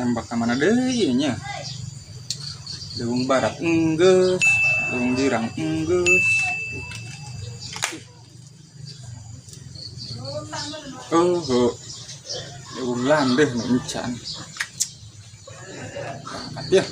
nembak ke mana deui nya. Leuweung barat enggeus, leuweung jirang enggeus. Oh, leuweung landeh nu encan. Angkat ya.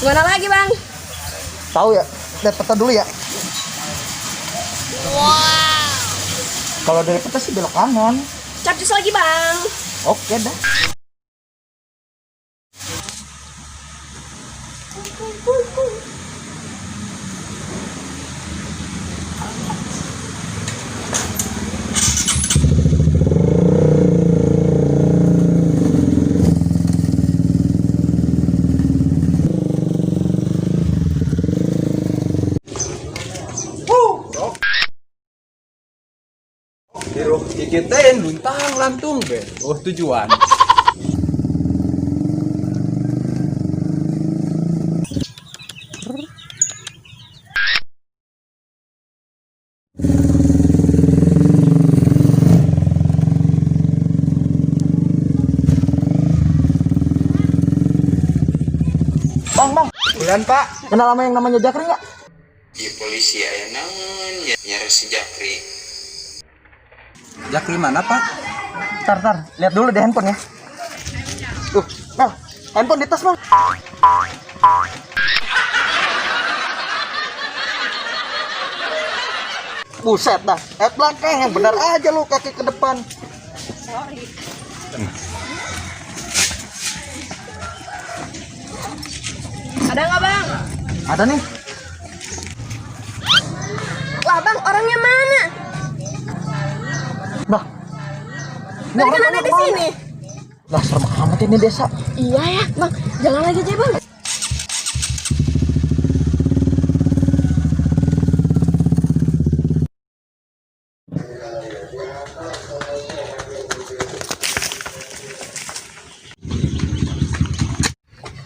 Gimana lagi, Bang? Tahu ya, lihat peta dulu ya. Wow. Kalau dari peta sih belok kanan. Capcus lagi, Bang. Oke dah. Hero kikitin luntang lantung be. Oh tujuan. Bang. Bulan Pak. Kenal sama yang namanya Jakri nggak? Di polisi aya naon nyari si Jakri. Jakri mana Pak? Tar, lihat dulu deh handphone ya. Bang, handphone di tas bang. Buset dah, belakang yang benar aja lu, kaki ke depan. Sorry. Ada nggak, Bang? Ada nih. Lah, Bang, orangnya mana? Nah, Tadi kan ada di sini. Lah serem amat ini desa. Iya ya, Bang. Jalan lagi aja, Bang.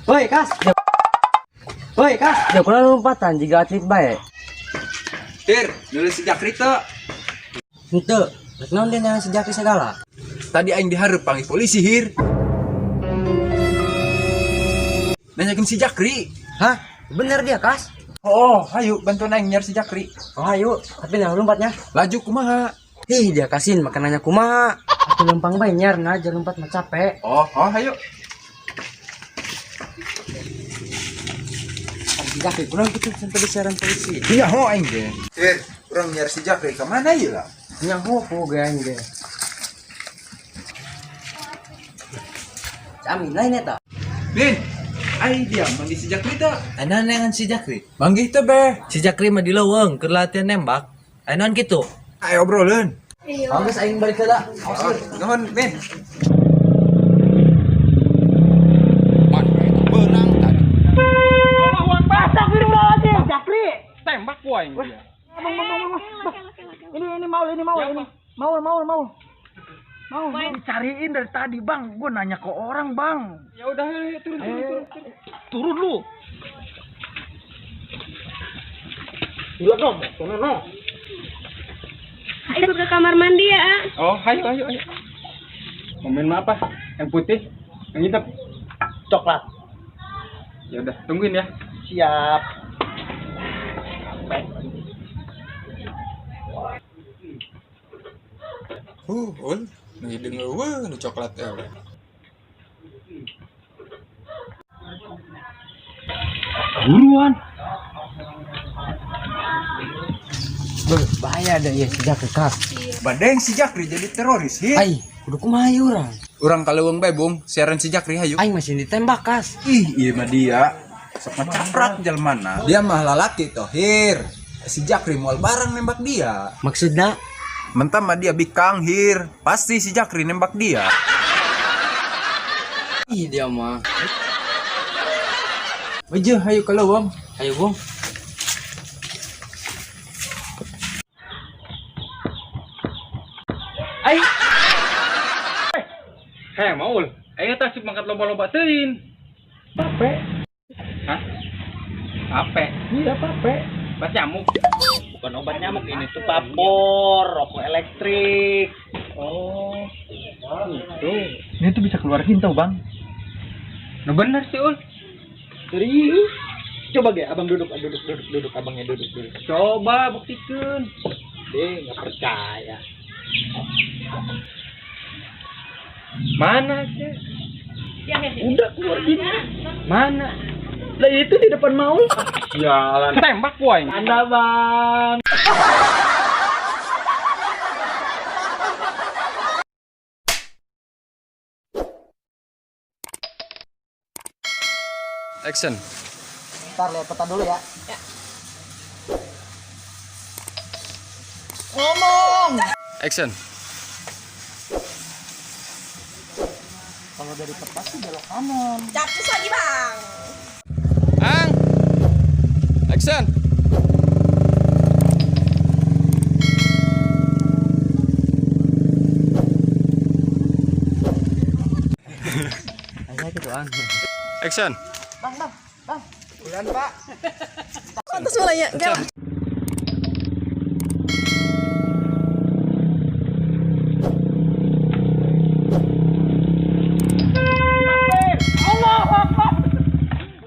Woi kas, jangan lompatan jika atlet baik. Hir, nulis si Jakri teh. Ente, naon dia yang sejak segala. Tadi aing dihareup panggil polisi Hir. Nanyakin si Jakri. Hah? Bener dia kas? Oh, ayo bantuan aing nyari si Jakri. Oh ayo, tapi nah lompatnya. Laju kumaha? Ih dia kasihin makanannya kumaha. Aku lempang bae nyar aja lompat mah capek. Oh, ayo. Jakri kurang gitu sampai diserang polisi. Iya, ho aing ge. Hir, urang nyari si Jakri ke mana ieu lah? Yang hopo gayanya deh. Amin lain eta. Bin, ai dia manggil si Jakri teh. Anan dengan si Jakri. Manggih teh beh. Si Jakri mah di leuweung keur latihan nembak. Anan kitu. Ayo obroleun. Iya. Bagus aing balik heula. Nuhun, Bin. Man, itu benang tadi. Tembak gua yang dia. Ini mau dicariin dari tadi bang. Gue nanya ke orang bang. Ya udah, turun. Turun lu. Gila dong, no. Ikut ke kamar mandi ya. Oh, ayo. Mau main apa? Yang putih, yang hitam, Coklat. ya udah, tungguin ya. Siap. Ul, nu hidung eueuh, nu coklat eueuh. Buruan. Bahaya ada ya si Jakri kas. Badeng si Jakri jadi teroris, Hir. Ai, kudu kumaha ieu urang. Urang kaleuweung bae, Bung. Siaran si Jakri hayu. Aing masih ditembak kas. Ih, ieu mah dia. Sok ngacaprak jelmana. Dia mah lalaki toh, Hir. Si Jakri moal barang nembak dia. Maksudna Mentah mah dia bikang hir. Pasti si Jakri nembak dia. Ih dia mah. Aja, ayo kalau bang. Ayo bang. Ai. Heh, Maul. Ayo tasik mangkat lomba-lomba teuing. Pape. Hah? Ape? Iya, pape. Pas nyamuk. Bukan obat nyamuk ini tuh vapor, rokok elektrik. Oh. Itu. Ini tuh bisa keluar hintau, Bang. Nah bener sih, Ul. Serius? Coba ge, abang duduk, abangnya duduk. Coba buktikan. Deh, nggak percaya. Mana sih? Udah keluar gini. Mana? Lah itu di depan mau. Jalan tembak boy. Anda, Bang. Action. Ntar lihat peta dulu ya. Action. Kalau dari peta sih belok kanan. Capcus lagi bang. Ang. Action. Ayo gitu an. Action. Pantas mulainya. Gak.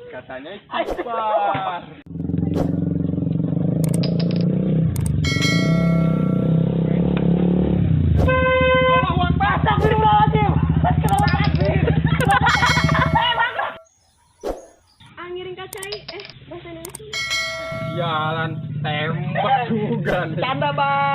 Katanya istighfar. Ngiring kacai. Bahasa Indonesia. Jalan tembak juga. Canda, Bang.